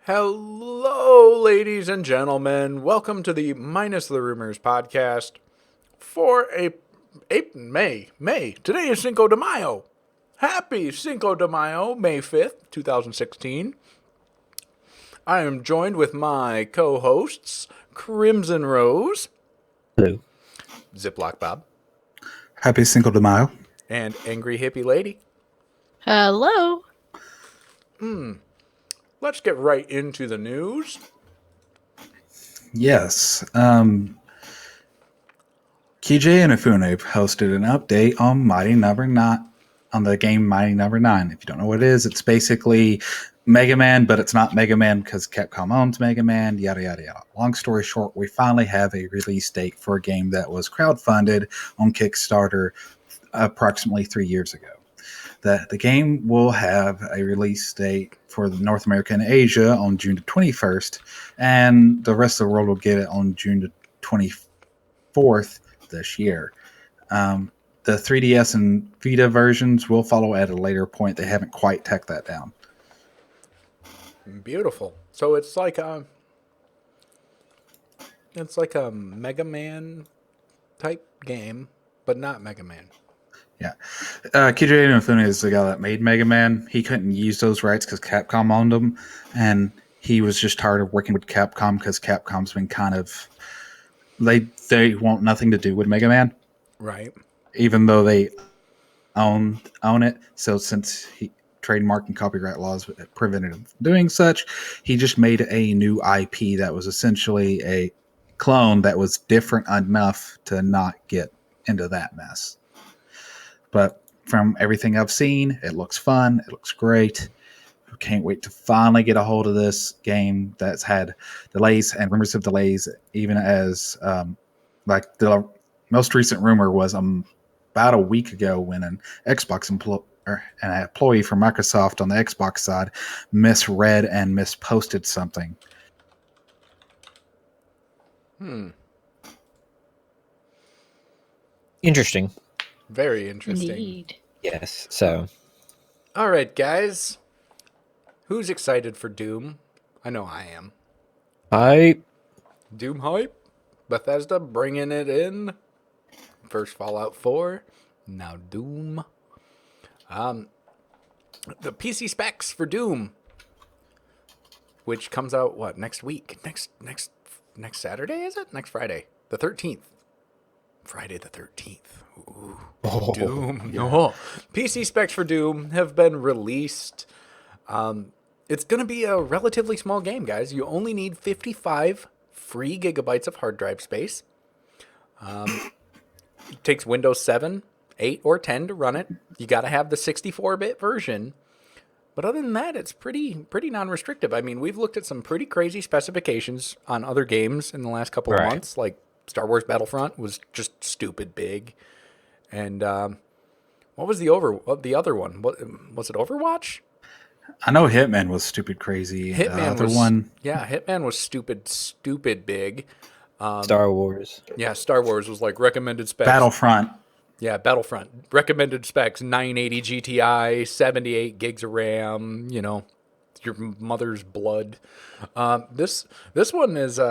Hello, ladies and gentlemen. Welcome to the Minus the Rumors podcast for May. Today is Cinco de Mayo. Happy Cinco de Mayo, May 5th, 2016. I am joined with my co-hosts, Crimson Rose, Hello. Ziploc Bob, Happy Cinco de Mayo. and Angry Hippie Lady. Hello. Let's get right into the news. Yes. KJ and Ifune hosted an update on Mighty Number 9, on the game Mighty Number 9. If you don't know what it is, it's basically Mega Man, but it's not Mega Man because Capcom owns Mega Man, yada, yada, yada. Long story short, we finally have a release date for a game that was crowdfunded on Kickstarter approximately 3 years ago. The game will have a release date for North America and Asia on June the 21st, and the rest of the world will get it on June the 24th this year. The 3DS and Vita versions will follow at a later point. They haven't quite teched that down. Beautiful. So it's like a Mega Man type game, but not Mega Man. Yeah. KJ Inafune is the guy that made Mega Man. He couldn't use those rights because Capcom owned them, and he was just tired of working with Capcom because Capcom's been kind of... They want nothing to do with Mega Man. Right. Even though they own it. So since trademark and copyright laws prevented him from doing such, he just made a new IP that was essentially a clone that was different enough to not get into that mess. But from everything I've seen, it looks fun. It looks great. Can't wait to finally get a hold of this game that's had delays and rumors of delays, even as like the most recent rumor was about a week ago when an employee from Microsoft on the Xbox side misread and misposted something. Interesting. Very interesting. Indeed. Yes. So, All right, guys. Who's excited for Doom? I know I am. Doom hype? Bethesda bringing it in. First Fallout 4. Now Doom. The PC specs for Doom, which comes out next week? Next Saturday, is it? Next Friday, the 13th. Friday the 13th. Ooh. Doom. Yeah. No. PC specs for Doom have been released. It's going to be a relatively small game, guys. You only need 55 free gigabytes of hard drive space. It takes Windows 7, 8, or 10 to run it. You got to have the 64-bit version. But other than that, it's pretty non-restrictive. I mean, we've looked at some pretty crazy specifications on other games in the last couple of months, like Star Wars Battlefront was just stupid big. And what was the other one? What was it? Overwatch? I know Hitman was stupid crazy. Hitman was stupid big. Star Wars. Yeah, Star Wars was like recommended specs. Battlefront. Yeah, Battlefront. Recommended specs, 980 GTI, 78 gigs of RAM, your mother's blood. This one is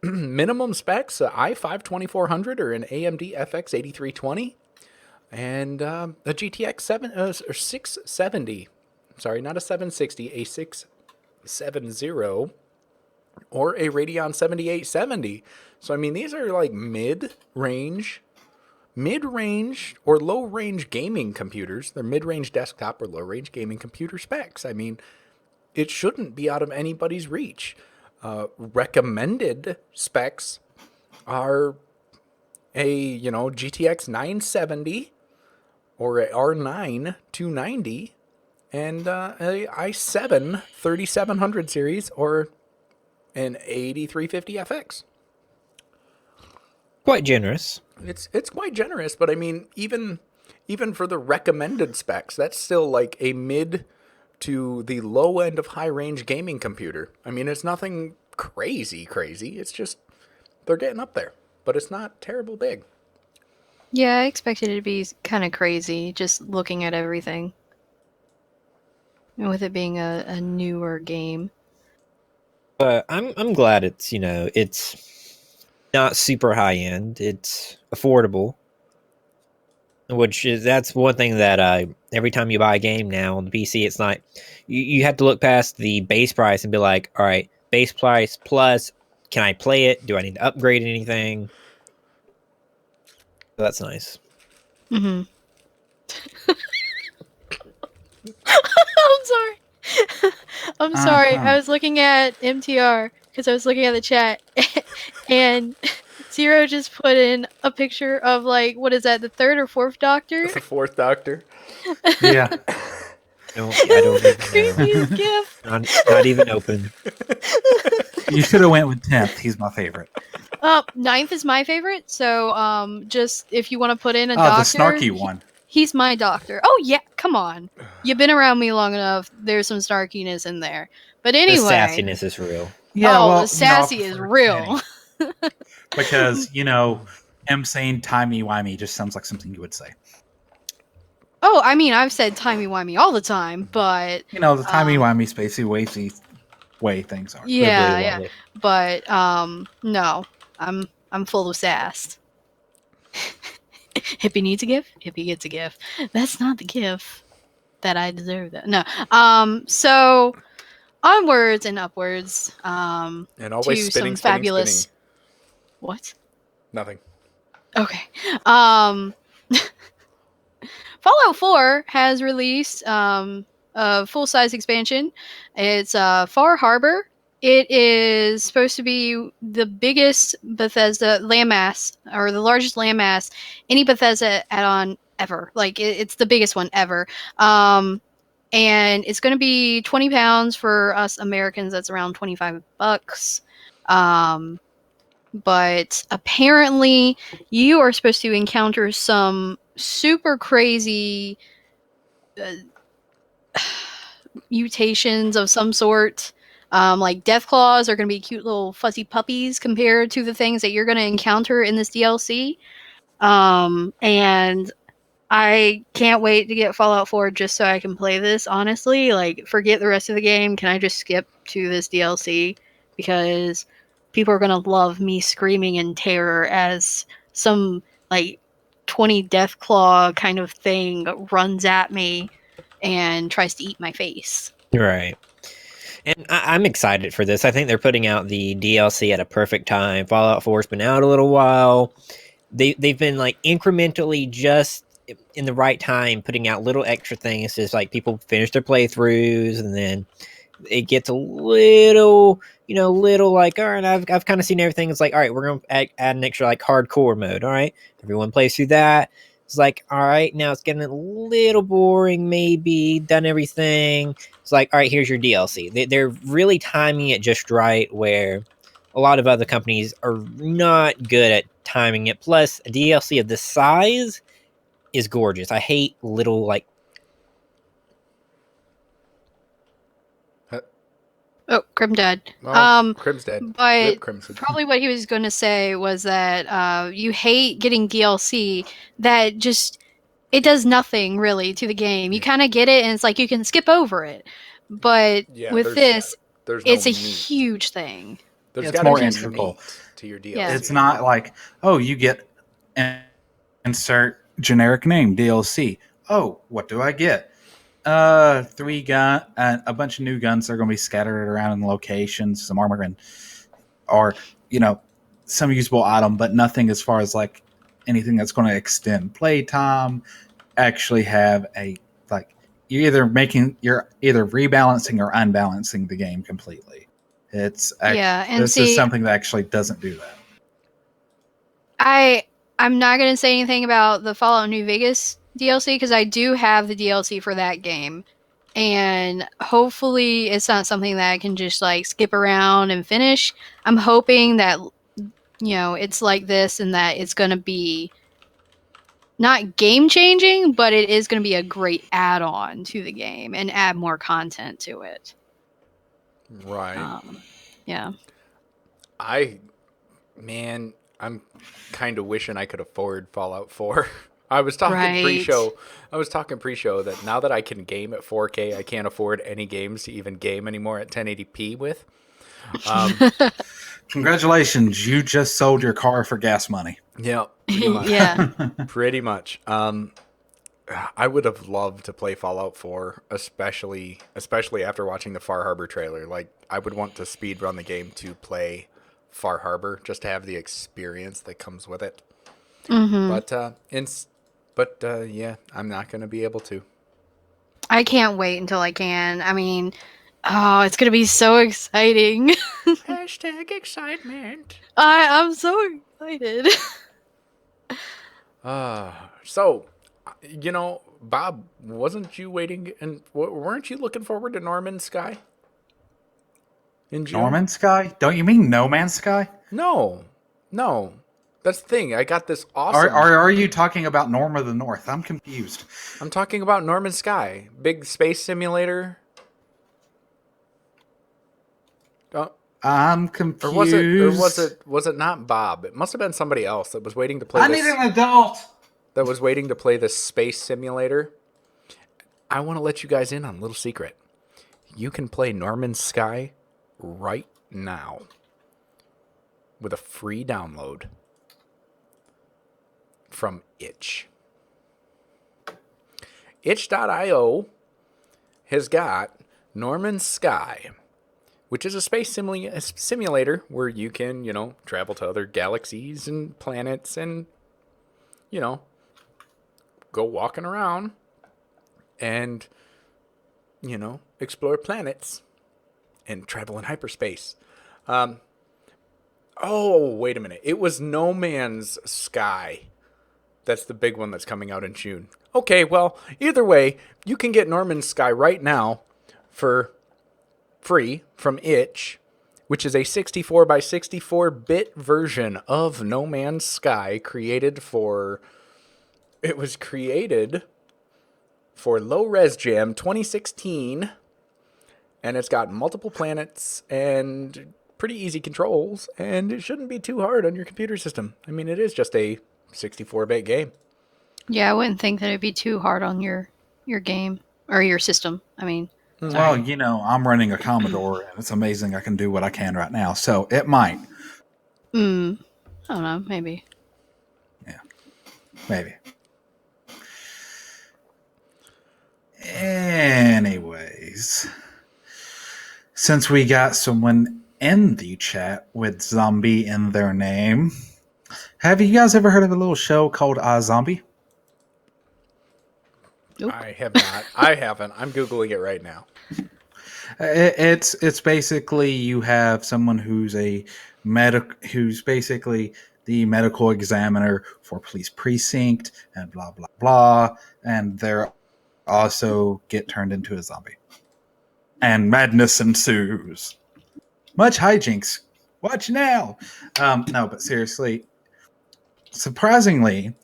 minimum specs, i5 2400 or an AMD FX 8320, and a GTX 670. Sorry, not a 760, a 670, or a Radeon 7870. So, I mean, these are like mid-range or low-range gaming computers. They're mid-range desktop or low-range gaming computer specs. I mean, it shouldn't be out of anybody's reach. Recommended specs are a, GTX 970 or a R9 290 and a i7 3700 series or an 8350 FX. Quite generous. It's quite generous, but I mean, even for the recommended specs, that's still like a mid to the low end of high range gaming computer. I mean, it's nothing crazy. It's just they're getting up there, but it's not terrible big. Yeah, I expected it to be kind of crazy just looking at everything. And with it being a newer game. But I'm glad it's it's not super high end. It's affordable, that's one thing that every time you buy a game now on the PC, it's not you have to look past the base price and be like, all right, base price plus, can I play it? Do I need to upgrade anything? So that's nice. Mm-hmm. I'm sorry. I'm sorry. Uh-huh. I was looking at MTR because I was looking at the chat, and Zero just put in a picture of like what is that, the third or fourth Doctor? The fourth Doctor. Yeah. I don't The even know. creepiest gif. Not even open. You should have went with 10th. He's my favorite. Ninth is my favorite. So just if you want to put in a Oh, Doctor, the snarky one. he's my Doctor. Oh yeah, come on. You've been around me long enough. There's some snarkiness in there. But The anyway, sassiness is real. Yeah, oh, well, the sassy is real. Because, him saying timey-wimey just sounds like something you would say. Oh, I mean, I've said timey-wimey all the time, but The timey-wimey, spacey, wavy way things are. yeah, Wibbly yeah. wobbly. But no, I'm full of sass. Hippie needs a gift. Hippie gets a gift. That's not the gift that I deserve. That no. So onwards and upwards. And always To spinning, some spinning, fabulous. spinning. What? Nothing. Okay. Fallout 4 has released a full-size expansion. It's Far Harbor. It is supposed to be the biggest Bethesda landmass, or the largest landmass any Bethesda add-on ever. Like it's the biggest one ever. And it's going to be £20 for us Americans. That's around $25. But apparently, you are supposed to encounter some super crazy mutations of some sort. Like death claws are going to be cute little fuzzy puppies compared to the things that you're going to encounter in this DLC. And I can't wait to get Fallout 4 just so I can play this, honestly. Like, forget the rest of the game. Can I just skip to this DLC? Because people are going to love me screaming in terror as some, like, 20 Deathclaw kind of thing runs at me and tries to eat my face. Right. And I'm excited for this. I think they're putting out the DLC at a perfect time. Fallout 4's been out a little while. They've been like incrementally just in the right time putting out little extra things, just like people finish their playthroughs, and then it gets a little like, all right, I've kind of seen everything. It's like, all right, we're gonna add an extra like hardcore mode. All right, everyone plays through that. It's like, all right, now it's getting a little boring, maybe done everything. It's like, all right, here's your DLC. They're really timing it just right, where a lot of other companies are not good at timing it. Plus, a DLC of this size is gorgeous. I hate little like. Oh, Crim dead. Crim's dead. But Rip Crimson. probably what he was going to say was that you hate getting DLC that just it does nothing really to the game. You kind of get it, and it's like you can skip over it. But Yeah, with this, there's no it's a meat. huge thing. There's It's gotta more be integral meat to your DLC. Yeah. It's not like, oh, you get insert generic name DLC. Oh, what do I get? 3 gun, a bunch of new guns that are going to be scattered around in locations, some armor, and or some usable item, but nothing as far as like anything that's going to extend playtime. Actually, have a like you're either rebalancing or unbalancing the game completely. This is something that actually doesn't do that. I'm not going to say anything about the Fallout New Vegas DLC because I do have the DLC for that game. And hopefully it's not something that I can just like skip around and finish. I'm hoping that it's like this and that it's going to be not game changing, but it is going to be a great add-on to the game and add more content to it. Right. Yeah. I'm kind of wishing I could afford Fallout 4. I was talking Right. pre-show that now that I can game at 4K, I can't afford any games to even game anymore at 1080p with. Congratulations, you just sold your car for gas money. Yeah, pretty much. Yeah. Pretty much. I would have loved to play Fallout 4, especially after watching the Far Harbor trailer. Like, I would want to speed run the game to play Far Harbor just to have the experience that comes with it. Hmm. But yeah, I'm not going to be able to. I can't wait until I can. I mean, oh, it's gonna be so exciting. Hashtag excitement. I'm so excited. So, Bob, wasn't you waiting and weren't you looking forward to Norman Sky in June? Norman Sky? Don't you mean No Man's Sky? No. That's the thing. I got this awesome. Are you talking about Norm of the North? I'm confused. I'm talking about Norman Sky, big space simulator. I'm confused. Or was it not Bob? It must have been somebody else that was waiting to play. I need an adult. That was waiting to play this space simulator. I want to let you guys in on a little secret. You can play Norman Sky right now with a free download from itch. Itch.io has got Norman Sky, which is a space simulator where you can, travel to other galaxies and planets and, go walking around and, explore planets and travel in hyperspace. Oh, wait a minute. It was No Man's Sky. That's the big one that's coming out in June. Okay, well, either way, you can get Norman Sky right now for free from Itch, which is a 64 by 64-bit version of No Man's Sky it was created for Low Res Jam 2016, and it's got multiple planets and pretty easy controls, and it shouldn't be too hard on your computer system. I mean, it is just a 64-bit game. Yeah, I wouldn't think that it'd be too hard on your game or your system. I mean, Well, I'm running a Commodore, and it's amazing I can do what I can right now. So it might. I don't know, maybe. Yeah, maybe. Anyways, since we got someone in the chat with zombie in their name, have you guys ever heard of a little show called Zombie? Nope. I have not. I haven't. I'm Googling it right now. It's basically you have someone who's who's basically the medical examiner for police precinct and blah blah blah, and they're also get turned into a zombie, and madness ensues. Much hijinks. Watch now. No, but seriously, surprisingly,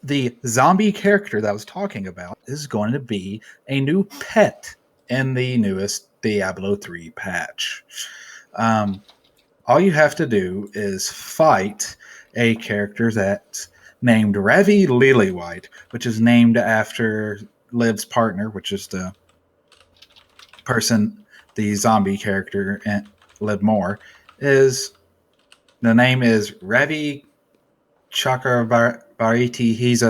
the zombie character that I was talking about is going to be a new pet in the newest Diablo 3 patch. All you have to do is fight a character that's named Revi Lilywhite, which is named after Liv's partner, which is the zombie character, and Liv Moore, the name is Revi Chakrabarti. He's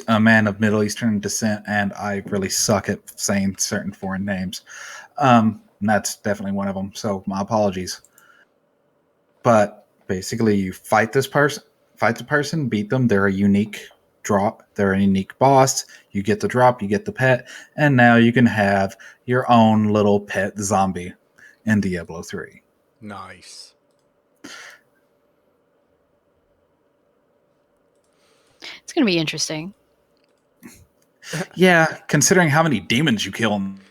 a man of Middle Eastern descent, and I really suck at saying certain foreign names. And that's definitely one of them, so my apologies. But basically, you fight the person, beat them. They're a unique boss. You get the drop, you get the pet, and now you can have your own little pet zombie in Diablo 3. Nice. It's going to be interesting. Yeah, considering how many demons you kill in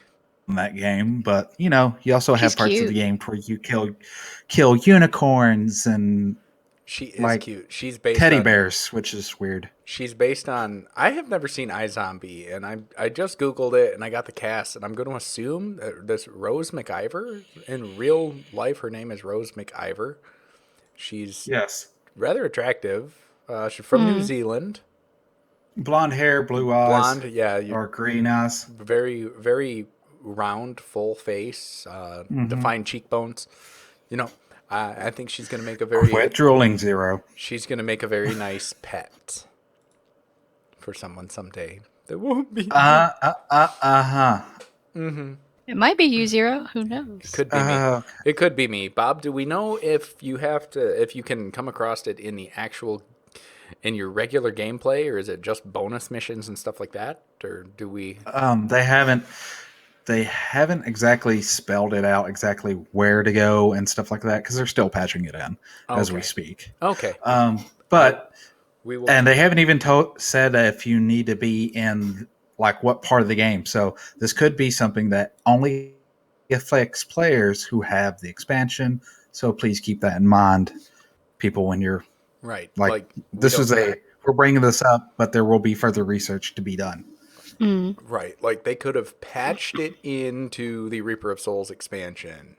that game, but you also have She's parts cute. of the game where you kill unicorns and She is like cute. She's based teddy on bears, which is weird. She's based on. I have never seen iZombie, and I just Googled it, and I got the cast, and I'm going to assume that this Rose McIver, in real life, her name is Rose McIver. She's Yes, rather attractive. She's from New Zealand. blonde hair, blue eyes, Blonde, yeah. or green eyes. Very, very round, full face, Mm-hmm. defined cheekbones. You know, I think she's gonna make a very Quit drooling, Zero. she's gonna make a very nice pet for someone someday. That won't be. Uh-huh. It might be you, Zero. Who knows? Could be me. It could be me. Bob, do we know if you can come across it in in your regular gameplay, or is it just bonus missions and stuff like that? Or do we? They haven't exactly spelled it out exactly where to go and stuff like that because they're still patching it in as we Okay. speak. Okay. But We will. and they haven't even said if you need to be in like what part of the game. So this could be something that only affects players who have the expansion. So please keep that in mind, people, when you're Right. like we this don't- is we're bringing this up, but there will be further research to be done. Mm. Right. Like they could have patched it into the Reaper of Souls expansion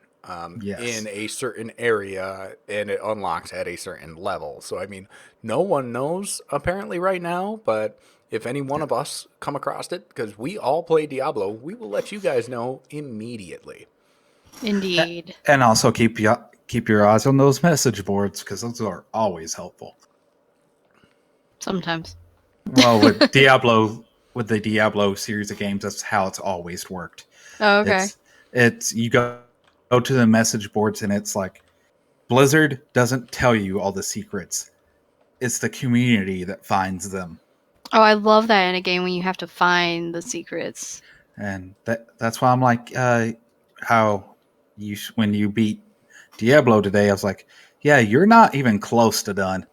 Yes. in a certain area, and it unlocks at a certain level. So, I mean, no one knows apparently right now, but if any one of us come across it, because we all play Diablo, we will let you guys know immediately. Indeed. And also keep your eyes on those message boards because those are always helpful. Sometimes. Well, with the Diablo series of games, that's how it's always worked. Oh, okay. It's you go to the message boards and it's like Blizzard doesn't tell you all the secrets. It's the community that finds them. Oh, I love that in a game when you have to find the secrets. And that's why I'm like, how when you beat Diablo today, I was like, yeah, you're not even close to done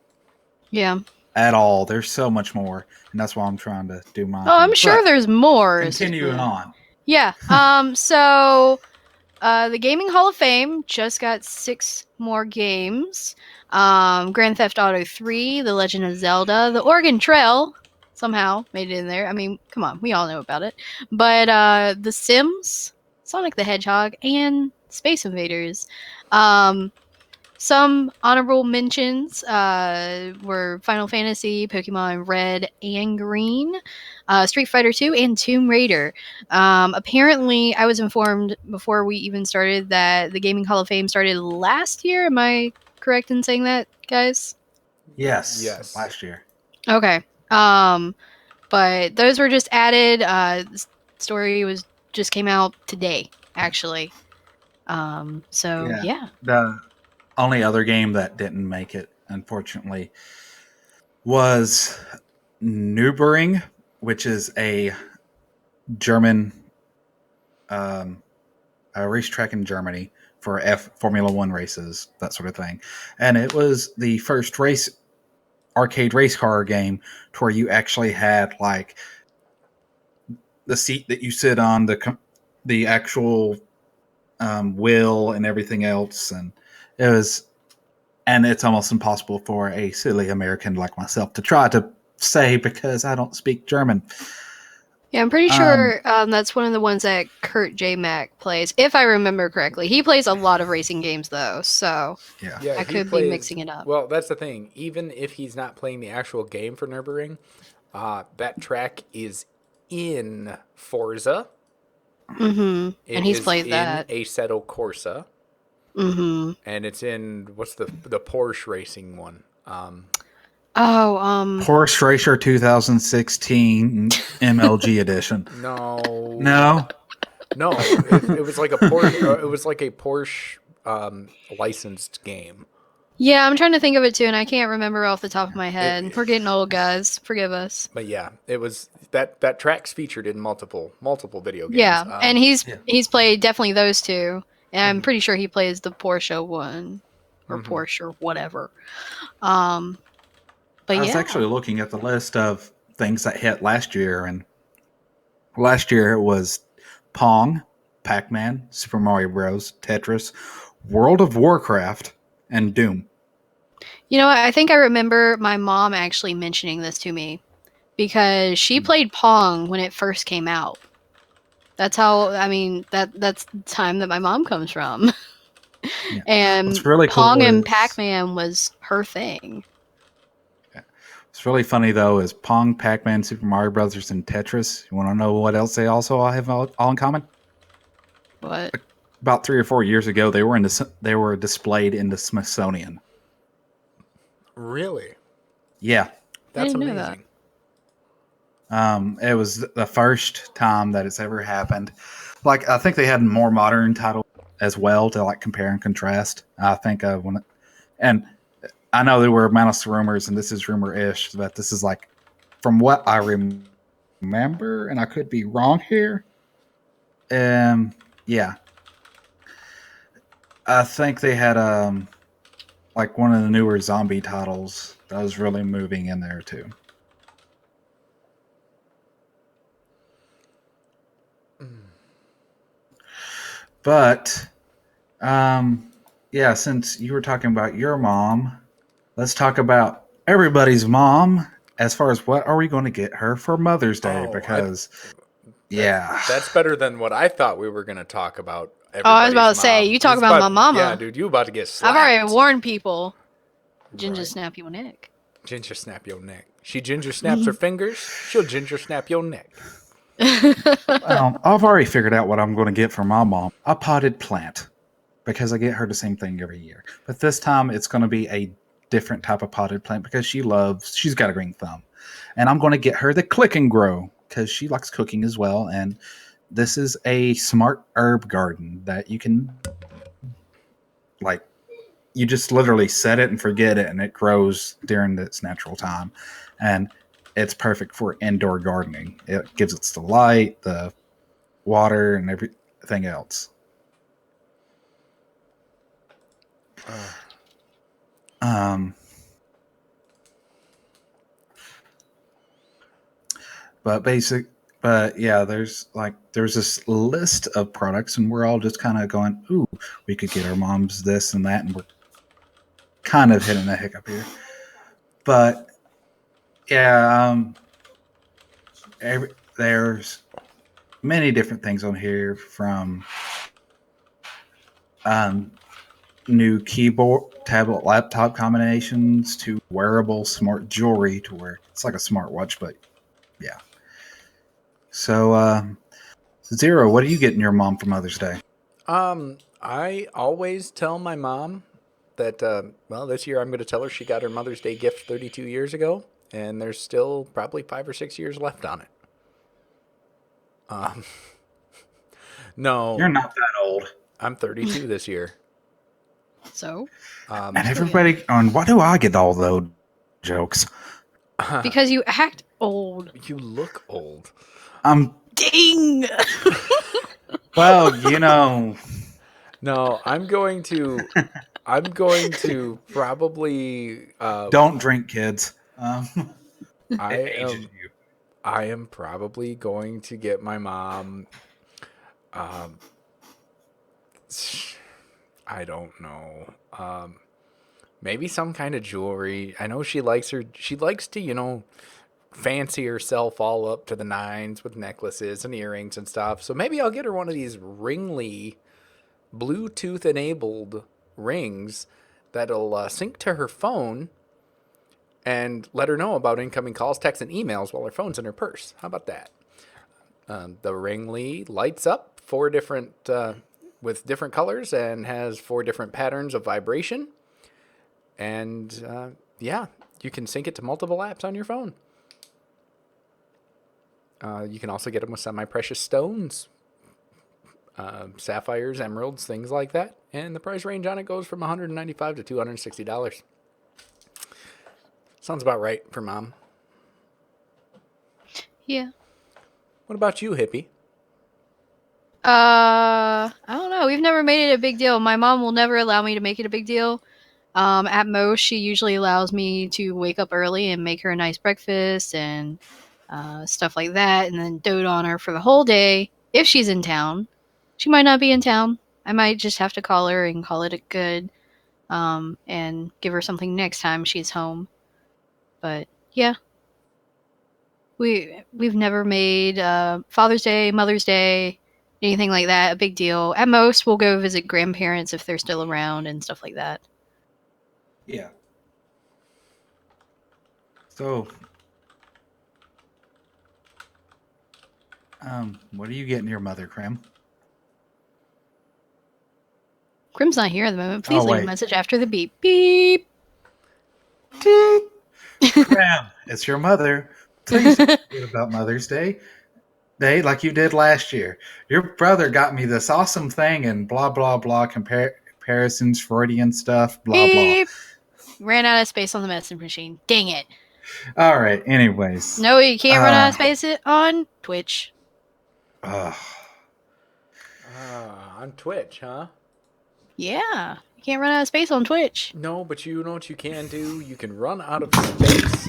Yeah. at all. There's so much more, and that's why I'm trying to do my. Oh, I'm thing. sure But there's more. continuing on. Yeah. So, the Gaming Hall of Fame just got 6 more games. Grand Theft Auto 3, The Legend of Zelda, The Oregon Trail somehow made it in there. I mean, come on, we all know about it. But The Sims, Sonic the Hedgehog, and Space Invaders. Some honorable mentions were Final Fantasy, Pokemon Red and Green, Street Fighter 2, and Tomb Raider. Apparently, I was informed before we even started that the Gaming Hall of Fame started last year. Am I correct in saying that, guys? Yes. Last year. Okay. But those were just added. Story just came out today, actually. So yeah. The only other game that didn't make it, unfortunately, was Nürburgring, which is a German a racetrack in Germany for Formula One races, that sort of thing. And it was the first arcade race car game to where you actually had like the seat that you sit on, the actual wheel and everything else, and it's almost impossible for a silly American like myself to try to say because I don't speak German. Yeah, I'm pretty sure that's one of the ones that Kurt J. Mack plays, if I remember correctly. He plays a lot of racing games, though, so Yeah, I could be mixing it up. Well, that's the thing. Even if he's not playing the actual game for Nürburgring, that track is in Forza. Mm-hmm. And he's played that. In Assetto Corsa. Mm-hmm. And it's in what's the Porsche racing one? Porsche Racer 2016 MLG edition. No. It was like a Porsche. It was like a Porsche licensed game. Yeah, I'm trying to think of it too, and I can't remember off the top of my head. We're getting old, guys. Forgive us. But yeah, it was that track's featured in multiple video games. Yeah, and he's played definitely those two, and I'm pretty sure he plays the Porsche one or Porsche or whatever. But I was actually looking at the list of things that hit last year, and last year it was Pong, Pac-Man, Super Mario Bros., Tetris, World of Warcraft, and Doom. You know what? I think I remember my mom actually mentioning this to me because she played Pong when it first came out. That's how, I mean, that's the time that my mom comes from. Yeah. And What's really Pong cool and is- Pac-Man was her thing. What's really funny though is Pong, Pac-Man, Super Mario Brothers, and Tetris. You want to know what else they also all have all in common? What? About 3 or 4 years ago, they were displayed in the Smithsonian. Really? Yeah. That's didn't know that. amazing. It was the first time that it's ever happened. Like, I think they had more modern titles as well to like compare and contrast. I think and I know there were MinusTheRumors, and this is rumor-ish, but this is like from what I remember, and I could be wrong here. Yeah, I think they had like one of the newer zombie titles that was really moving in there too. But yeah, since you were talking about your mom, let's talk about everybody's mom. As far as what are we going to get her for Mother's Day? Oh, Because yeah, That's better than what I thought we were going to talk about. Oh, I was about to Everybody's say, mom. you talk It's about my mama. Yeah, dude, you about to get slapped. I've already warned people. Ginger Right. snap your neck. Ginger snap your neck. She ginger snaps her fingers. She'll ginger snap your neck. I've already figured out what I'm going to get for my mom: a potted plant, because I get her the same thing every year. But this time it's going to be a different type of potted plant because she's got a green thumb, and I'm going to get her the Click and Grow because she likes cooking as well. And this is a smart herb garden that you can like. You just literally set it and forget it, and it grows during its natural time. And it's perfect for indoor gardening. It gives it the light, the water, and everything else. Um, but yeah, there's this list of products, and we're all just kind of going, ooh, we could get our moms this and that, and we're kind of hitting a hiccup here. But yeah, there's many different things on here, from new keyboard, tablet, laptop combinations to wearable smart jewelry, to where it's like a smartwatch, but yeah. So, Zero, what are you getting your mom for Mother's Day? I always tell my mom that, well, this year I'm going to tell her she got her Mother's Day gift 32 years ago, and there's still probably 5 or 6 years left on it. No, You're not that old. I'm 32 this year. So? And everybody, on what do I get all those jokes? Because you act old. You look old. Ding! Well, No, I'm going to probably. don't drink, kids. I It ages am. you. I am probably going to get my mom. I don't know. Maybe some kind of jewelry. I know she likes her. She likes to, fancy herself all up to the nines with necklaces and earrings and stuff. So maybe I'll get her one of these Ringly Bluetooth enabled rings that'll sync to her phone and let her know about incoming calls, texts, and emails while her phone's in her purse. How about that? The Ringly lights up with different colors and has 4 different patterns of vibration. And yeah, you can sync it to multiple apps on your phone. You can also get them with semi-precious stones, sapphires, emeralds, things like that. And the price range on it goes from $195 to $260. Sounds about right for mom. Yeah. What about you, hippie? I don't know. We've never made it a big deal. My mom will never allow me to make it a big deal. At most, she usually allows me to wake up early and make her a nice breakfast and stuff like that, and then dote on her for the whole day if she's in town. She might not be in town. I might just have to call her and call it a good, and give her something next time she's home. But yeah, we've never made Father's Day, Mother's Day, anything like that a big deal. At most, we'll go visit grandparents if they're still around and stuff like that. Yeah. So, what are you getting your mother, Cram? Grim's not here at the moment. Please Oh, leave a wait. message after the beep. Beep. Graham, it's your mother. Please don't forget about Mother's Day. Like you did last year. Your brother got me this awesome thing and blah, blah, blah, comparisons, Freudian stuff, blah, Beep. Ran out of space on the message machine. Dang it. blah. All right, anyways. No, you can't run out of space on Twitch. On Twitch, huh? Yeah. You can't run out of space on Twitch. No, but you know what you can do? You can run out of space.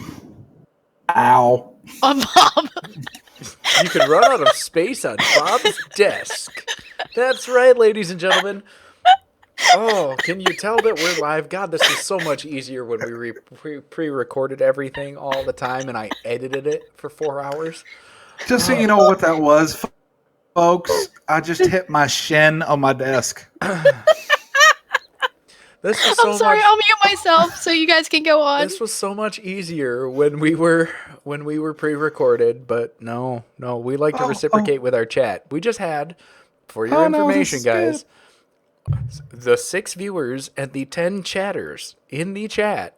Ow. On Bob. You can run out of space on Bob's desk. That's right, ladies and gentlemen. Oh, can you tell that we're live? God, this is so much easier when we pre-recorded everything all the time and I edited it for 4 hours. Just so you know what that was, folks, I just hit my shin on my desk. This was so I'm sorry, much, I'll mute myself so you guys can go on. This was so much easier when we were pre-recorded, but no, we like to reciprocate with our chat. We just had, for your information, guys, the 6 viewers and the 10 chatters in the chat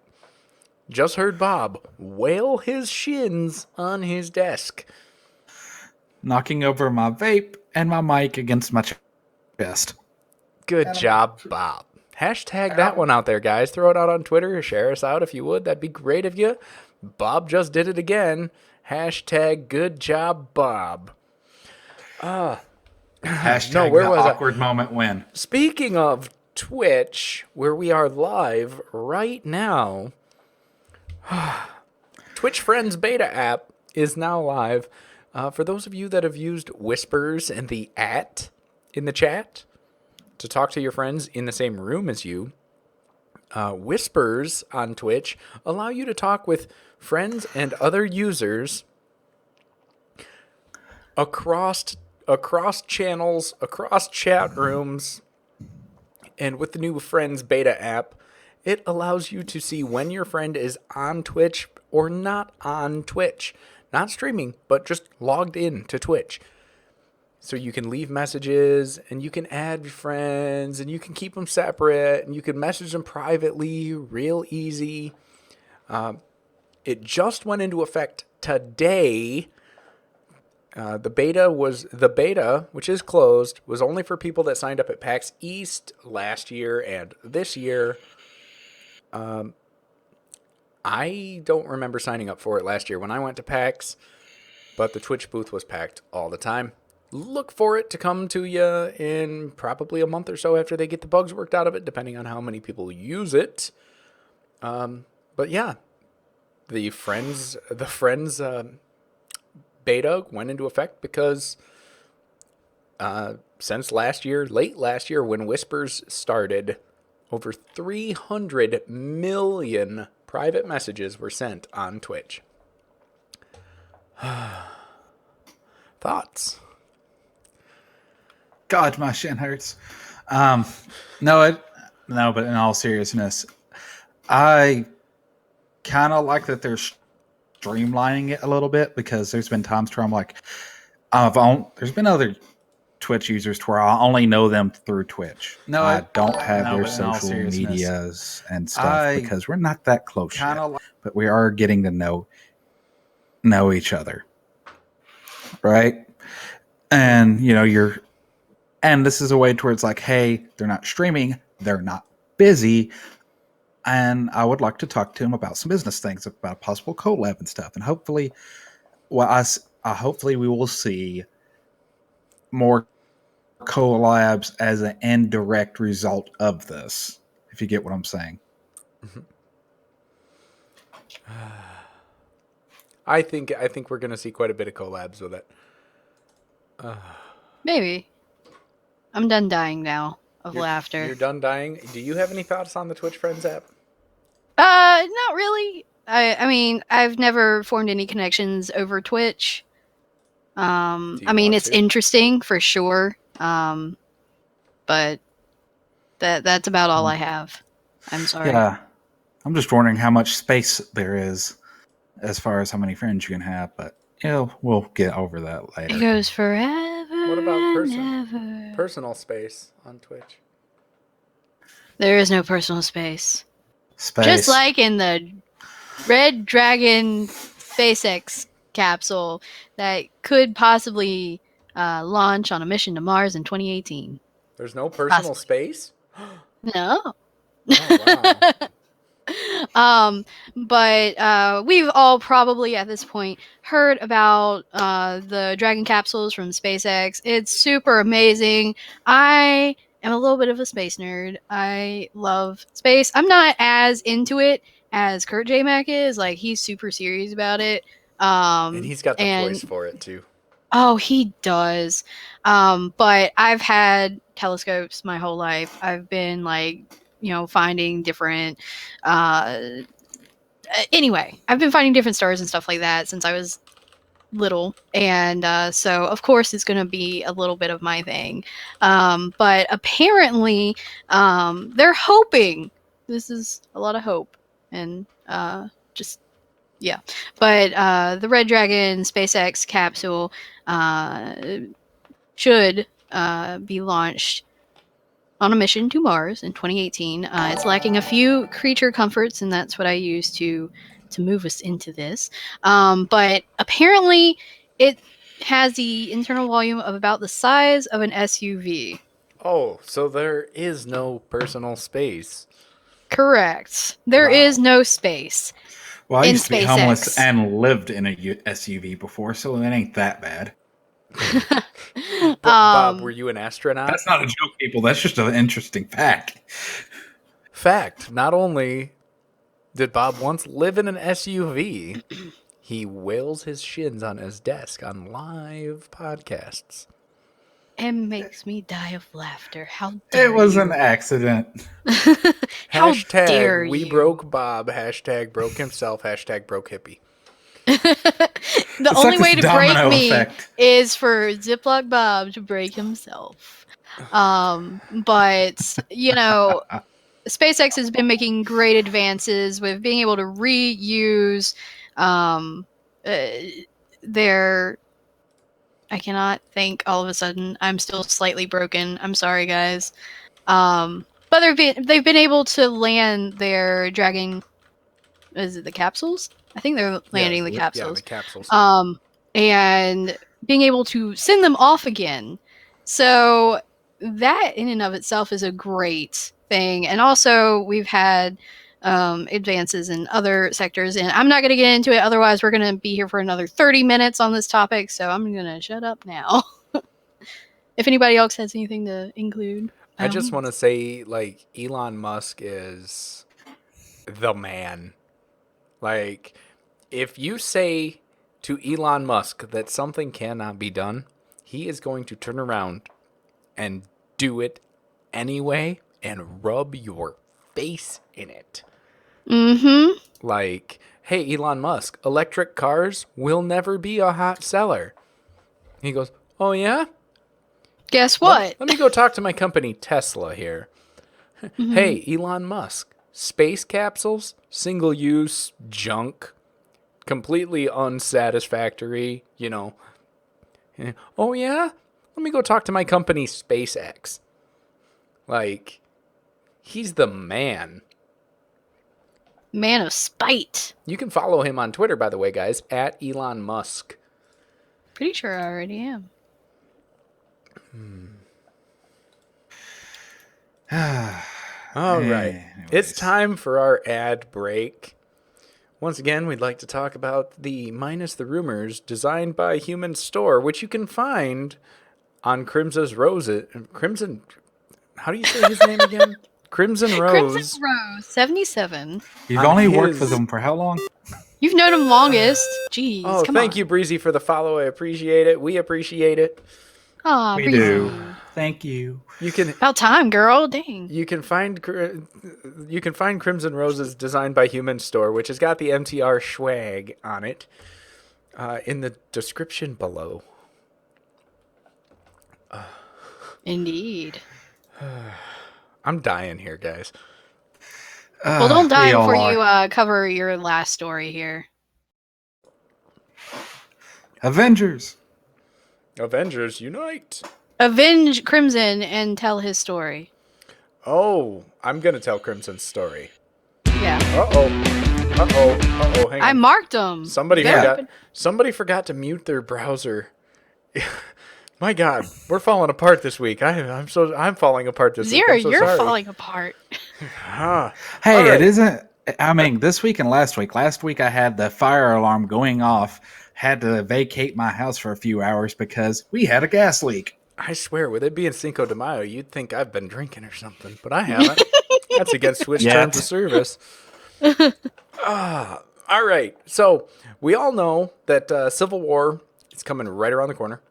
just heard Bob wail his shins on his desk, Knocking over my vape and my mic against my chest. Good job, Bob. Hashtag that one out there, guys. Throw it out on Twitter or share us out if you would. That'd be great of you. Bob just did it again. Hashtag good job, Bob. Hashtag where the was I? awkward moment when. Speaking of Twitch, where we are live right now, Twitch Friends beta app is now live. For those of you that have used Whispers and the @ in the chat to talk to your friends in the same room as you, Whispers on Twitch allow you to talk with friends and other users across channels, across chat rooms, and with the new Friends beta app, it allows you to see when your friend is on Twitch or not on Twitch. Not streaming, but just logged in to Twitch. So you can leave messages, and you can add friends, and you can keep them separate, and you can message them privately, real easy. It just went into effect today. The beta, which is closed, was only for people that signed up at PAX East last year and this year. I don't remember signing up for it last year when I went to PAX, but the Twitch booth was packed all the time. Look for it to come to you in probably a month or so after they get the bugs worked out of it, depending on how many people use it. But yeah, the Friends beta went into effect because since late last year, when Whispers started, over 300 million private messages were sent on Twitch. Thoughts? God, my shin hurts. But in all seriousness, I kind of like that they're streamlining it a little bit, because there's been times where I'm like, there's been other Twitch users to where I only know them through Twitch. I don't have their social medias and stuff because we're not that close yet, but we are getting to know each other, right? And and this is a way towards like, hey, they're not streaming, they're not busy, and I would like to talk to them about some business things, about a possible collab and stuff. And hopefully, hopefully we will see more collabs as an indirect result of this, if you get what I'm saying. I think we're going to see quite a bit of collabs with it. Maybe. I'm done dying now of laughter. You're done dying? Do you have any thoughts on the Twitch Friends app? Not really. I mean, I've never formed any connections over Twitch. It's interesting for sure. But that's about all I have. I'm sorry. Yeah. I'm just wondering how much space there is as far as how many friends you can have, but we'll get over that later. It goes forever. What about and ever. personal space on Twitch? There is no personal space. Space. Just like in the Red Dragon SpaceX capsule that could possibly launch on a mission to Mars in 2018. There's no personal Possibly. space? No. Oh, wow. But we've all probably at this point heard about the Dragon capsules from SpaceX. It's super amazing. I am a little bit of a space nerd. I love space. I'm not as into it as Kurt J. Mac is. Like, he's super serious about it. And he's got the voice for it, too. Oh, he does. But I've had telescopes my whole life. I've been finding different anyway, I've been finding different stars and stuff like that since I was little, and so of course it's going to be a little bit of my thing. But apparently they're hoping, this is a lot of hope, and just yeah, but the Red Dragon SpaceX capsule should be launched on a mission to Mars in 2018. It's lacking a few creature comforts, and that's what I use to move us into this. But apparently, it has the internal volume of about the size of an SUV. Oh, so there is no personal space. Correct. There Wow. is no space. Well, I in used to be SpaceX. homeless and lived in a SUV before, so it ain't that bad. But, Bob, were you an astronaut? That's not a joke, people. That's just an interesting fact. Fact, not only did Bob once live in an SUV, he wails his shins on his desk on live podcasts. It makes me die of laughter. How dare It was you? an accident. How Hashtag dare we you? broke Bob. Hashtag broke himself. Hashtag broke hippie. The It's only like way this to break domino me effect. is for Ziploc Bob to break himself. But SpaceX has been making great advances with being able to reuse their. I cannot think all of a sudden. I'm still slightly broken. I'm sorry, guys. But they've been able to land their Dragon. Is it the capsules? I think they're landing the capsules. Yeah, the capsules. And being able to send them off again. So that in and of itself is a great thing. And also we've had advances in other sectors, and I'm not going to get into it. Otherwise, we're going to be here for another 30 minutes on this topic. So I'm going to shut up now. If anybody else has anything to include. I just want to say, Elon Musk is the man. If you say to Elon Musk that something cannot be done, he is going to turn around and do it anyway and rub your face in it. Mm-hmm. Hey, Elon Musk, electric cars will never be a hot seller. He goes, oh, yeah? Guess what? Let me go talk to my company, Tesla, here. Mm-hmm. Hey, Elon Musk, space capsules, single-use junk, completely unsatisfactory, Oh, yeah? Let me go talk to my company, SpaceX. He's the man. Man of spite. You can follow him on Twitter, by the way, guys, at Elon Musk. Pretty sure I already am. All right. It's time for our ad break. Once again, we'd like to talk about the MinusTheRumors designed by Human Store, which you can find on Crimson Rose. How do you say his name again? Crimson Rose. Crimson Rose, 77. You've only worked with them for how long? You've known him longest. Jeez, Oh, come thank on. you, Breezy, for the follow. I appreciate it. We appreciate it. Aw, We Breezy. do. Thank you. You can About time, girl. Dang. You can find Crimson Roses designed by Human Store, which has got the MTR swag on it, in the description below. Indeed. I'm dying here, guys. Well, don't die we all before are. you cover your last story here. Avengers. Avengers unite! Avenge Crimson and tell his story. Oh, I'm gonna tell Crimson's story. Yeah. Hang I on. marked them. Somebody forgot to mute their browser. My God, we're falling apart this week. I'm falling apart this week. Zero, I'm so you're sorry. falling apart. Ah. Hey, All right. it isn't. I mean, this week and last week. Last week I had the fire alarm going off. Had to vacate my house for a few hours because we had a gas leak. I swear, with it being Cinco de Mayo, you'd think I've been drinking or something, but I haven't. That's against Switch terms of service. All right. So we all know that Civil War is coming right around the corner.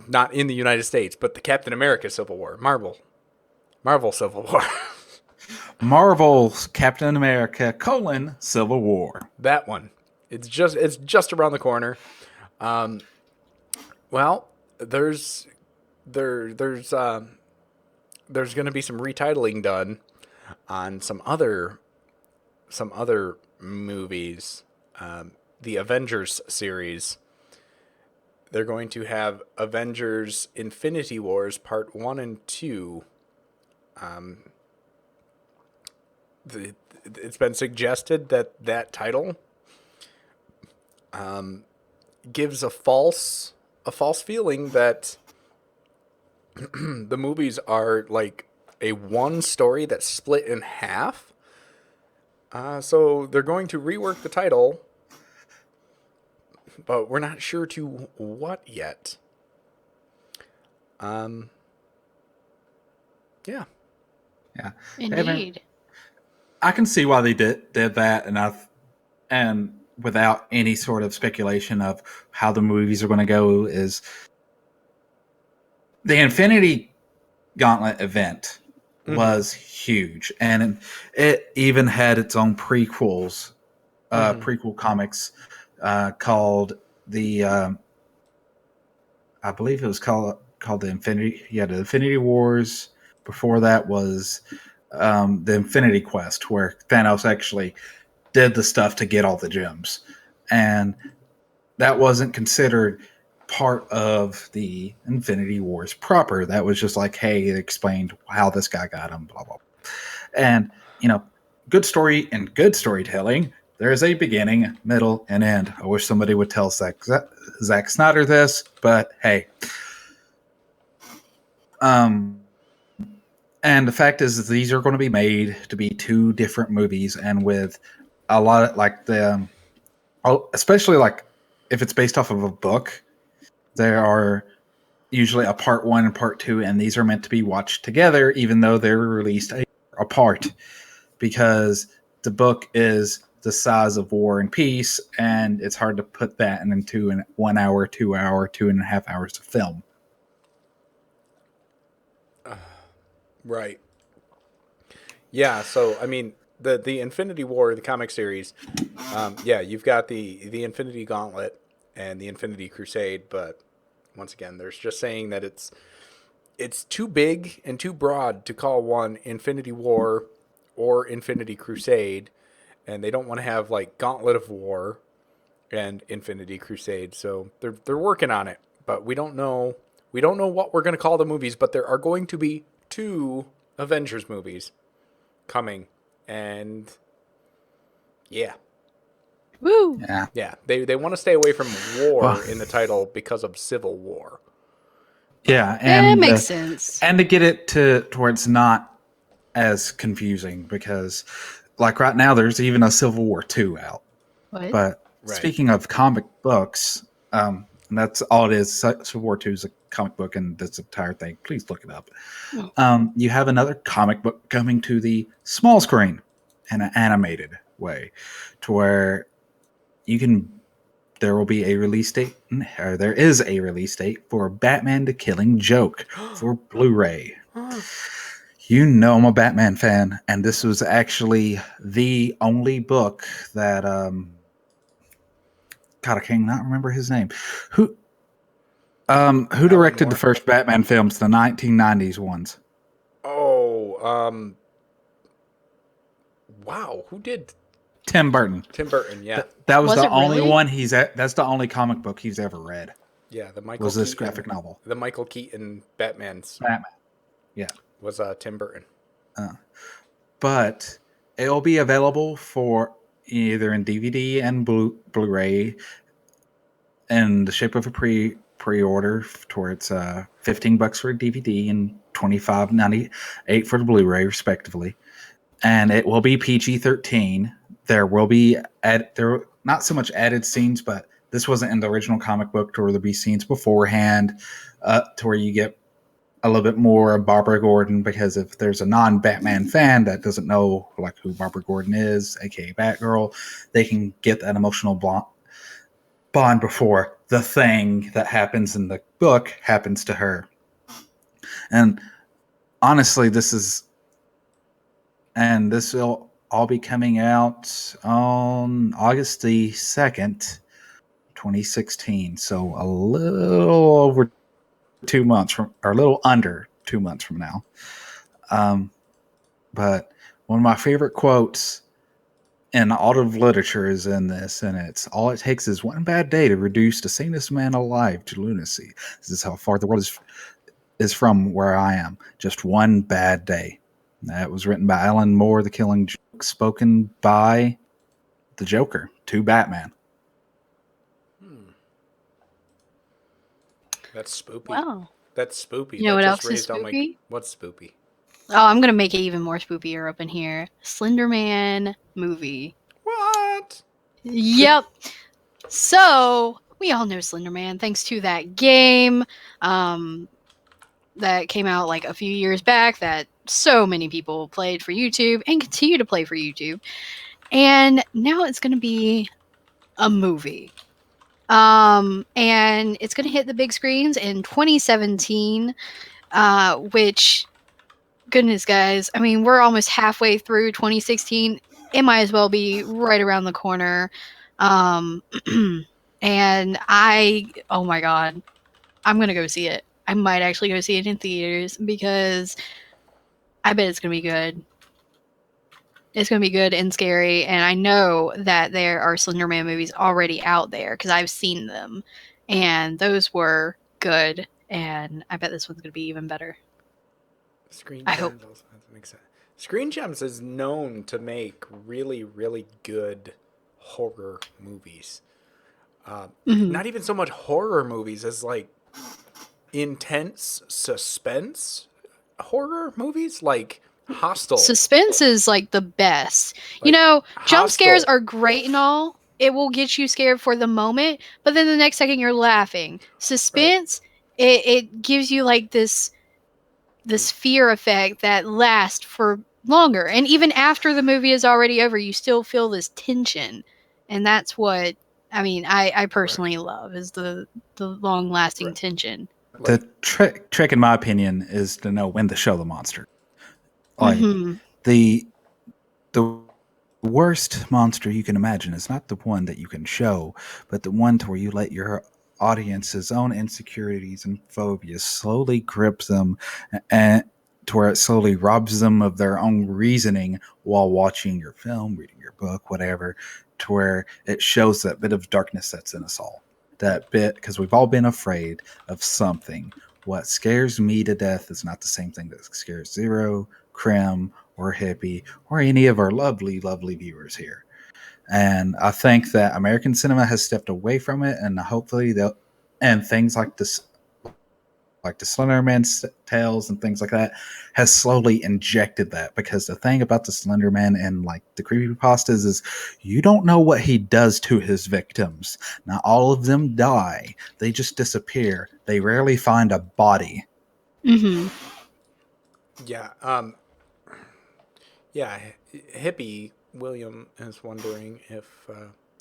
Not in the United States, but the Captain America Civil War, Marvel Civil War. Marvel's Captain America: Civil War. That one. It's just around the corner. Well, there's going to be some retitling done on some other movies. The Avengers series. They're going to have Avengers Infinity Wars Part 1 and 2. It's been suggested that title gives a false feeling that the movies are like a one story that's split in half. So they're going to rework the title, but we're not sure to what yet. Yeah. Yeah. Indeed. I can see why they did that, and without any sort of speculation of how the movies are going to go, is the Infinity Gauntlet event was huge, and it even had its own prequel comics called the I believe it was called the Infinity. Yeah, the Infinity Wars. Before that was the Infinity Quest, where Thanos actually did the stuff to get all the gems, and that wasn't considered part of the Infinity Wars proper. That was just like, hey, it explained how this guy got him, blah blah. And good story and good storytelling. There is a beginning, middle, and end. I wish somebody would tell Zack Snyder this, but hey. And the fact is that these are going to be made to be two different movies, and with a lot of especially like if it's based off of a book, there are usually a part 1 and part 2, and these are meant to be watched together, even though they're released apart, because the book is the size of War and Peace, and it's hard to put that into 1 hour, 2 hour, 2.5 hours of film. Right. Yeah, so I mean the Infinity War, the comic series, you've got the Infinity Gauntlet and the Infinity Crusade, but once again, there's just saying that it's too big and too broad to call one Infinity War or Infinity Crusade, and they don't want to have like Gauntlet of War and Infinity Crusade, so they're working on it, but we don't know what we're going to call the movies, but there are going to be 2 Avengers movies coming, and yeah. Woo! Yeah, they want to stay away from war in the title because of Civil War. Yeah, and it makes sense. And to get it to where it's not as confusing, because like right now there's even a Civil War 2 out. What? But speaking of comic books, and that's all it is. Civil War 2 is a comic book, and this entire thing. Please look it up. You have another comic book coming to the small screen in an animated way, to where there will be a release date, or there is a release date for Batman: The Killing Joke for Blu-ray. I'm a Batman fan, and this was actually the only book that God, I cannot remember his name. Who directed the first Batman films, the 1990s ones? Oh, wow, who did? Tim Burton. Tim Burton, yeah. That was the only really? one that's the only comic book he's ever read. Yeah, was this graphic novel. The Michael Keaton Batman's. Batman. Yeah. was Tim Burton. But it'll be available for either in DVD and Blu-ray in the shape of a pre-order towards $15 for a DVD and $25.98 for the Blu-ray, respectively. And it will be PG-13. There will be there not so much added scenes, but this wasn't in the original comic book to where there'll be scenes beforehand to where you get a little bit more of Barbara Gordon, because if there's a non-Batman fan that doesn't know like who Barbara Gordon is, aka Batgirl, they can get that emotional bond before the thing that happens in the book happens to her. And honestly, this will all be coming out on August the 2nd, 2016. So a little over 2 months from, or a little under 2 months from now. But one of my favorite quotes in all of literature is in this, and it's all it takes is one bad day to reduce the sanest man alive to lunacy. This is how far the world is from where I am. Just one bad day. That was written by Alan Moore, The Killing Joke, spoken by the Joker to Batman. That's spoopy. Wow. That's spoopy. You know that what just else is raised all my. spoopy? What's spoopy? Oh, I'm gonna make it even more spoopier up in here. Slender Man movie. What? Yep. So we all know Slender Man thanks to that game that came out like a few years back that so many people played for YouTube and continue to play for YouTube. And now it's going to be a movie. And it's going to hit the big screens in 2017, which, goodness, guys, I mean, we're almost halfway through 2016. It might as well be right around the corner. And oh my God, I'm going to go see it. I might actually go see it in theaters because I bet it's going to be good. It's going to be good and scary. And I know that there are Slender Man movies already out there because I've seen them. And those were good. And I bet this one's going to be even better. Screen I Gems hope. also has to make sense. Screen Gems is known to make really, really good horror movies. Not even so much horror movies as like intense suspense horror movies, like Hostel. Suspense is like the best. Like, you know, jump Hostel. scares are great and all. It will get you scared for the moment, but then the next second you're laughing. Suspense, it gives you like this fear effect that lasts for longer. And even after the movie is already over, you still feel this tension. And that's what I personally love is the long lasting tension. The trick, in my opinion, is to know when to show the monster. Like the worst monster you can imagine is not the one that you can show, but the one to where you let your audience's own insecurities and phobias slowly grip them, and to where it slowly robs them of their own reasoning while watching your film, reading your book, whatever, to where it shows that bit of darkness that's in us all. That bit, because we've all been afraid of something. What scares me to death is not the same thing that scares Zero, Krim, or Hippie, or any of our lovely, lovely viewers here. And I think that American cinema has stepped away from it, and hopefully and things like this, like the Slender Man tales and things like that, has slowly injected that. Because the thing about the Slender Man and like the creepypastas is you don't know what he does to his victims. Not all of them die. They just disappear. They rarely find a body. Yeah. Hippie William is wondering if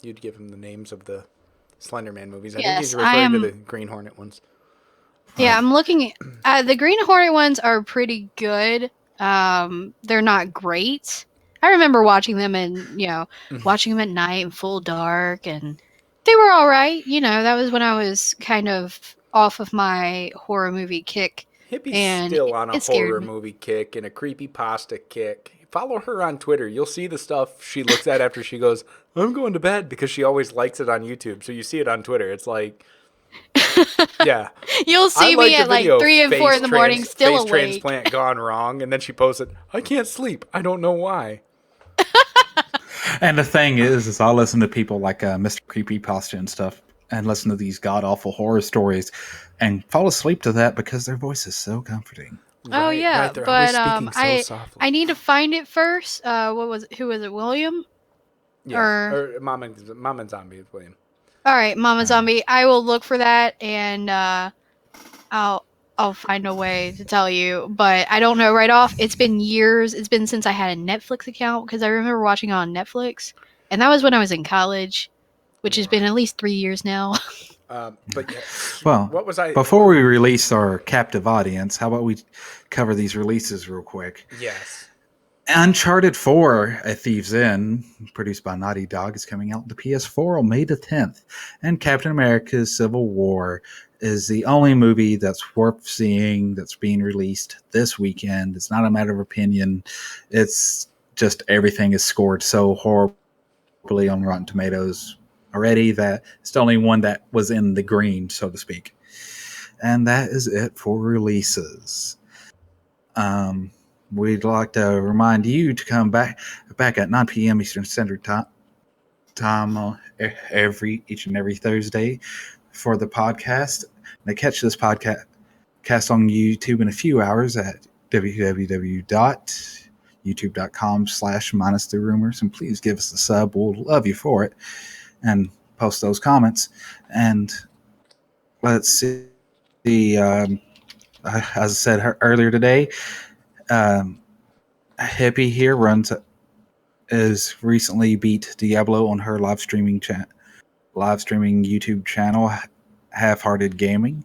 you'd give him the names of the Slender Man movies. I think he's referring to the Green Hornet ones. Yeah, I'm looking at the Green Hornet ones are pretty good. They're not great. I remember watching them and, watching them at night in full dark, and they were all right. That was when I was kind of off of my horror movie kick. Hippie's still on a horror movie kick and a creepypasta kick. Follow her on Twitter. You'll see the stuff she looks at after she goes, I'm going to bed, because she always likes it on YouTube. So you see it on Twitter. It's like Yeah. You'll see me at like 3 and 4 in the morning, still face awake. transplant gone wrong, and then she posted, "I can't sleep. I don't know why." And the thing is I'll listen to people like Mr. Creepypasta and stuff, and listen to these god awful horror stories, and fall asleep to that because their voice is so comforting. Oh yeah, they're always but speaking so softly. I need to find it first. What was it? Who was it? William? Yeah, or- or Mom and Zombie is William. All right, Mama Zombie. I will look for that and I'll find a way to tell you, but I don't know right off. It's been years. It's been since I had a Netflix account because I remember watching it on Netflix, and that was when I was in college, which has been at least 3 years now. But yeah, Well, what was I before we release our captive audience, how about we cover these releases real quick? Yes. Uncharted 4, A Thief's End, produced by Naughty Dog, is coming out on the PS4 on May the 10th. And Captain America's Civil War is the only movie that's worth seeing that's being released this weekend. It's not a matter of opinion. It's just everything is scored so horribly on Rotten Tomatoes already that it's the only one that was in the green, so to speak. And that is it for releases. We'd like to remind you to come back at 9 p.m. Eastern Standard Time each and every Thursday for the podcast. And to catch this podcast on YouTube in a few hours at www.youtube.com/MinusTheRumors. And please give us a sub. We'll love you for it. And post those comments. And let's see. As I said earlier today, Hippie here is recently beat Diablo on her live streaming YouTube channel, Half-Hearted Gaming.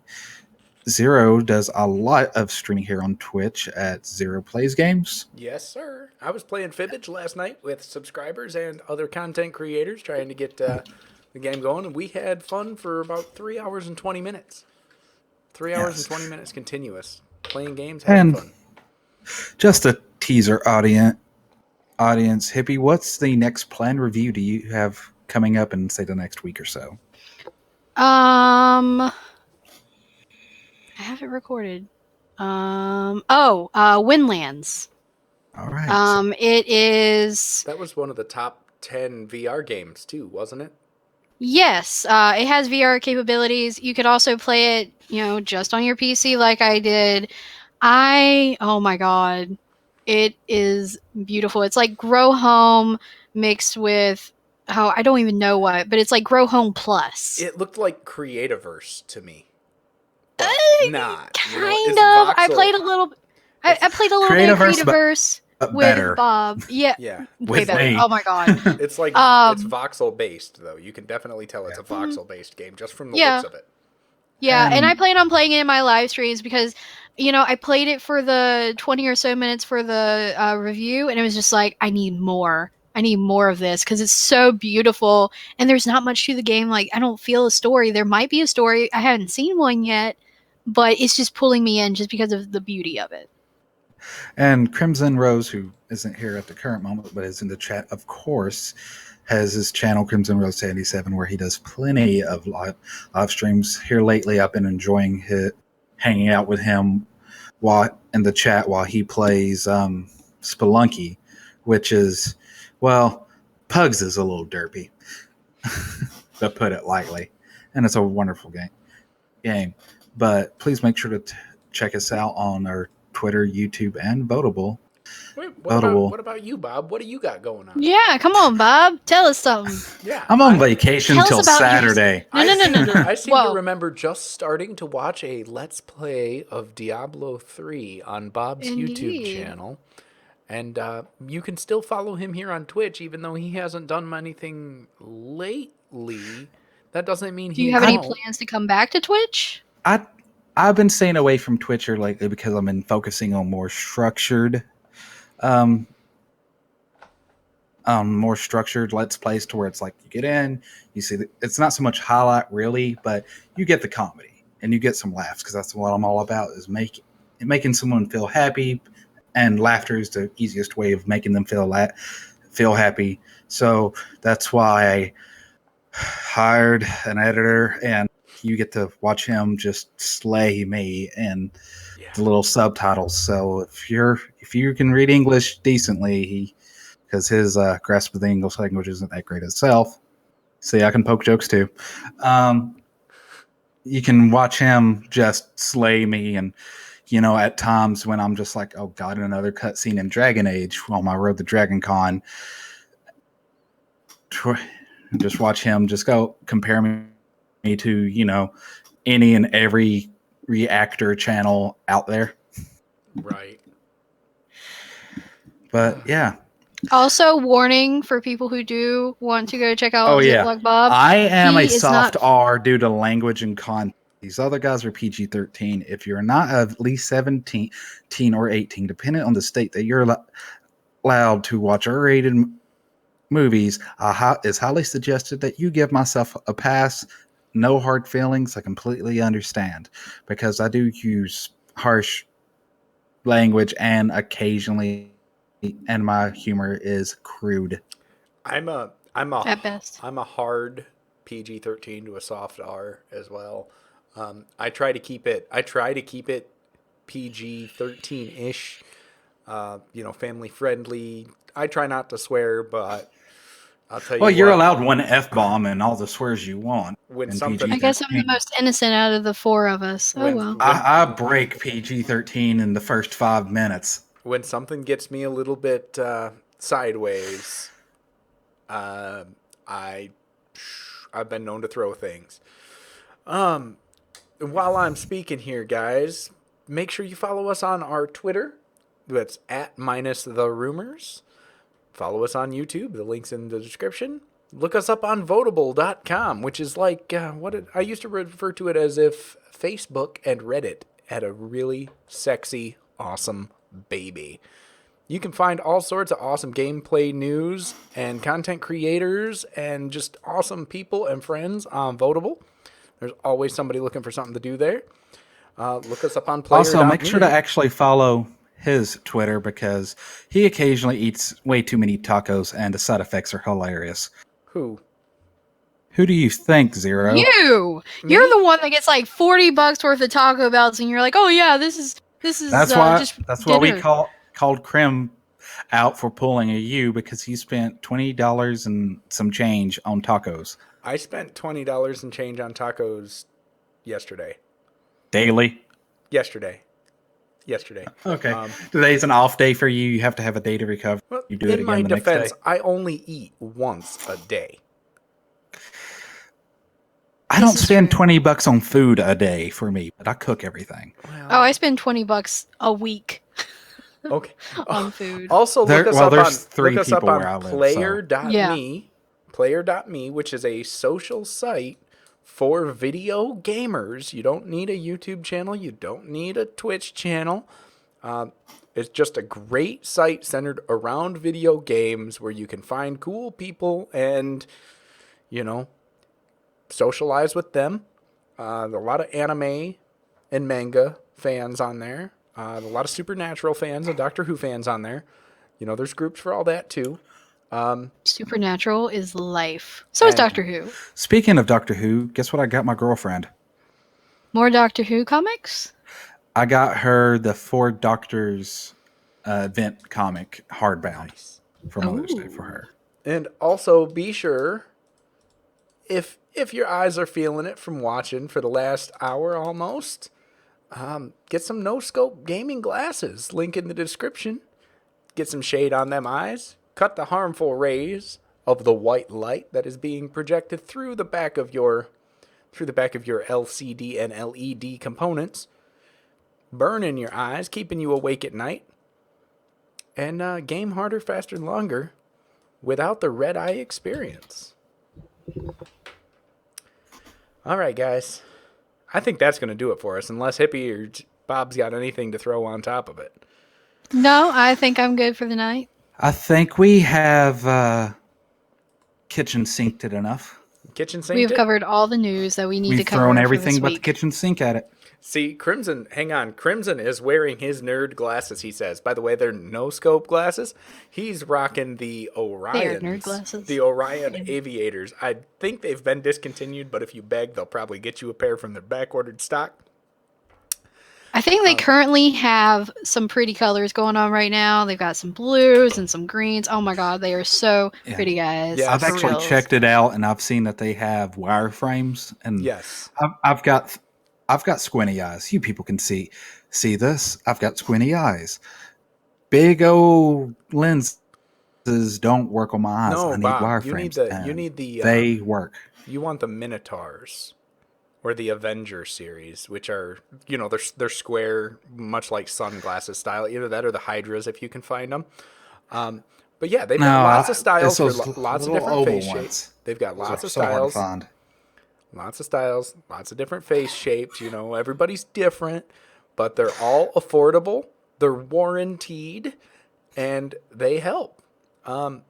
Zero does a lot of streaming here on Twitch at Zero Plays Games. Yes, sir. I was playing Fibbage last night with subscribers and other content creators trying to get the game going, and we had fun for about 3 hours and 20 minutes. 3 hours and 20 minutes continuous. Playing games, having fun. Just a teaser, audience, Hippie, what's the next planned review do you have coming up in, say, the next week or so? I have it recorded. Windlands. All right. It is. That was one of the top 10 VR games too, wasn't it? Yes, it has VR capabilities. You could also play it, just on your PC like I did. Oh my god, it is beautiful. It's like Grow Home mixed with, I don't even know what, but it's like Grow Home Plus. It looked like Creativerse to me. Not kind of. I played a little. I played a little bit of Creativerse with better. Bob. Yeah, Yeah, way better. me. Oh my god. it's like it's voxel based though. You can definitely tell it's a voxel based game just from the looks of it. Yeah, and I plan on playing it in my live streams because, I played it for the 20 or so minutes for the review, and it was just like, I need more. I need more of this because it's so beautiful, and there's not much to the game. Like, I don't feel a story. There might be a story. I haven't seen one yet, but it's just pulling me in just because of the beauty of it. And Crimson Rose, who isn't here at the current moment, but is in the chat, of course, has his channel Crimson Rose 77, where he does plenty of live streams. Here lately, I've been enjoying hanging out with him in the chat while he plays Spelunky, which is, well, Pugs is a little derpy, to put it lightly, and it's a wonderful game. But please make sure to check us out on our Twitter, YouTube, and Votable. Wait, what about you, Bob? What do you got going on? Yeah, come on, Bob. Tell us something. Yeah, I'm on vacation Tell us till about Saturday. No. I seem Whoa. to remember just starting to watch a Let's Play of Diablo 3 on Bob's YouTube Indeed. channel. And you can still follow him here on Twitch, even though he hasn't done anything lately. That doesn't mean Do you have any plans to come back to Twitch? I've been staying away from Twitcher lately because I've been focusing on more structured Let's Plays, to where it's like you get in, you see it's not so much highlight really, but you get the comedy and you get some laughs, because that's what I'm all about, is making someone feel happy, and laughter is the easiest way of making them feel happy. So that's why I hired an editor and you get to watch him just slay me and Yeah. the little subtitles. So if you can read English decently, because his grasp of the English language isn't that great itself. See, I can poke jokes too. You can watch him just slay me, and at times when I'm just like, oh god, another cutscene in Dragon Age on my road to Dragon Con, just watch him just go compare me to any and every reactor channel out there. Right. But yeah. Also, warning for people who do want to go check out Ziploc Bob. I am he a is soft not- R due to language and content. These other guys are PG-13. If you're not at least 17 or 18, depending on the state that you're allowed to watch R-rated movies, it's highly suggested that you give myself a pass. No hard feelings. I completely understand, because I do use harsh language and occasionally, and my humor is crude. I'm a At best. I'm a hard PG-13 to a soft R as well. I try to keep it PG-13-ish. Family friendly. I try not to swear, but I'll tell you. Well, you're what, allowed one F-bomb and all the swears you want. When in something- I guess I'm the most innocent out of the four of us. Oh When- well. I break PG-13 in the first 5 minutes. When something gets me a little bit sideways, I've been known to throw things. While I'm speaking here, guys, make sure you follow us on our Twitter. That's at MinusTheRumors. Follow us on YouTube. The link's in the description. Look us up on Votable.com, which is like I used to refer to it as if Facebook and Reddit had a really sexy, awesome baby. You can find all sorts of awesome gameplay news and content creators and just awesome people and friends on Votable. There's always somebody looking for something to do there. Look us up on Player. Also, make sure to actually follow his Twitter, because he occasionally eats way too many tacos and the side effects are hilarious. Who do you think, Zero? You're the one that gets like $40 worth of Taco Bells, and you're like, oh yeah, this is. That's why we dinner. called Krim out for pulling a U, because he spent $20 and some change on tacos. I spent $20 and change on tacos yesterday. Daily? Yesterday. Okay. Today's an off day for you. You have to have a day to recover. Well, You do it in my again the defense, next day. I only eat once a day. I don't spend $20 on food a day for me, but I cook everything. Oh, I spend $20 a week Okay. on food. Also, There's look us three up people on where I live, so- player.me, player.me, which is a social site for video gamers. You don't need a YouTube channel. You don't need a Twitch channel. It's just a great site centered around video games where you can find cool people and, socialize with them. A lot of anime and manga fans on there. A lot of Supernatural fans and Doctor Who fans on there. There's groups for all that too. Supernatural is life. So is And- Doctor Who. Speaking of Doctor Who, guess what I got my girlfriend? More Doctor Who comics? I got her the 4 Doctors event comic hardbound for Mother's Day for her. And also be sure, if your eyes are feeling it from watching for the last hour almost, get some NoScope gaming glasses. Link in the description. Get some shade on them eyes. Cut the harmful rays of the white light that is being projected through the back of your LCD and LED components. Burn in your eyes, keeping you awake at night. And game harder, faster, and longer without the red eye experience. All right, guys. I think that's going to do it for us, unless Hippie or Bob's got anything to throw on top of it. No, I think I'm good for the night. I think we have kitchen sinked it enough. Kitchen sink. We've covered all the news that we need to We've cover. thrown for everything this but the week. kitchen sink at it. See, Crimson, hang on. Crimson is wearing his nerd glasses, he says. By the way, they're no-scope glasses. He's rocking the Orions. They are nerd glasses. The Orion Aviators. I think they've been discontinued, but if you beg, they'll probably get you a pair from their back-ordered stock. I think they currently have some pretty colors going on right now. They've got some blues and some greens. Oh my god, they are so pretty, guys. Yeah, I've For actually reals. checked it out, and I've seen that they have wireframes, and Yes. I've got squinty eyes. You people can see this. I've got squinty eyes. Big old lenses don't work on my eyes. No, I need Bob, wireframes. you need the they work. You want the Minotaurs or the Avenger series, which are, you know, they're square, much like sunglasses style. Either that or the Hydras if you can find them. But yeah, they've got lots of styles for lots of different face shapes. They've got lots of styles. Lots of styles, lots of different face shapes. You know, everybody's different, but they're all affordable. They're warranted, and they help. I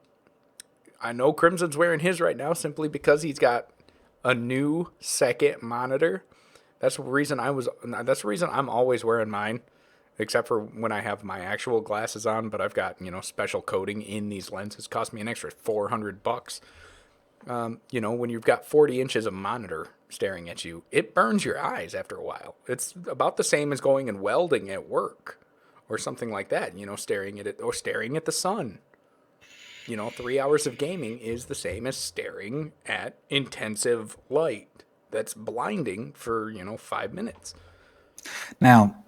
know Crimson's wearing his right now simply because he's got a new second monitor. That's the reason I'm always wearing mine, except for when I have my actual glasses on. But I've got, you know, special coating in these lenses. Cost me an extra $400. You know, when you've got 40 inches of monitor staring at you, it burns your eyes after a while. It's about the same as going and welding at work or something like that, you know, staring at it or staring at the sun. You know, 3 hours of gaming is the same as staring at intensive light that's blinding for, you know, 5 minutes. Now,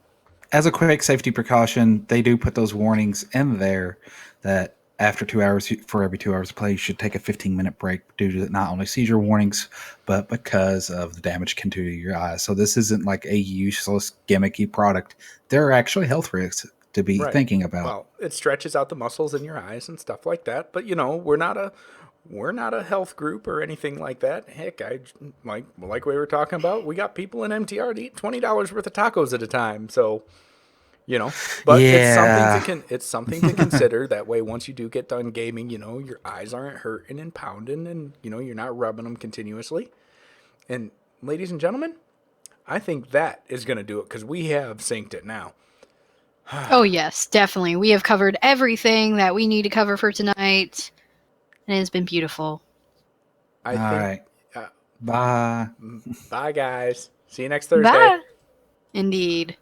as a quick safety precaution, they do put those warnings in there that after 2 hours, for every 2 hours of play, you should take a 15-minute break due to not only seizure warnings, but because of the damage it can do to your eyes. So this isn't like a useless, gimmicky product. There are actually health risks to be thinking about. Well, it stretches out the muscles in your eyes and stuff like that. But, you know, we're not a health group or anything like that. Heck, like we were talking about, we got people in MTR to eat $20 worth of tacos at a time. So, you know, but it's something to consider. That way, once you do get done gaming, you know, your eyes aren't hurting and pounding, and you know you're not rubbing them continuously. And ladies and gentlemen, I think that is going to do it because we have synced it now. Oh yes, definitely. We have covered everything that we need to cover for tonight, and it's been beautiful. All right. Bye. Bye, guys. See you next Thursday. Bye. Indeed.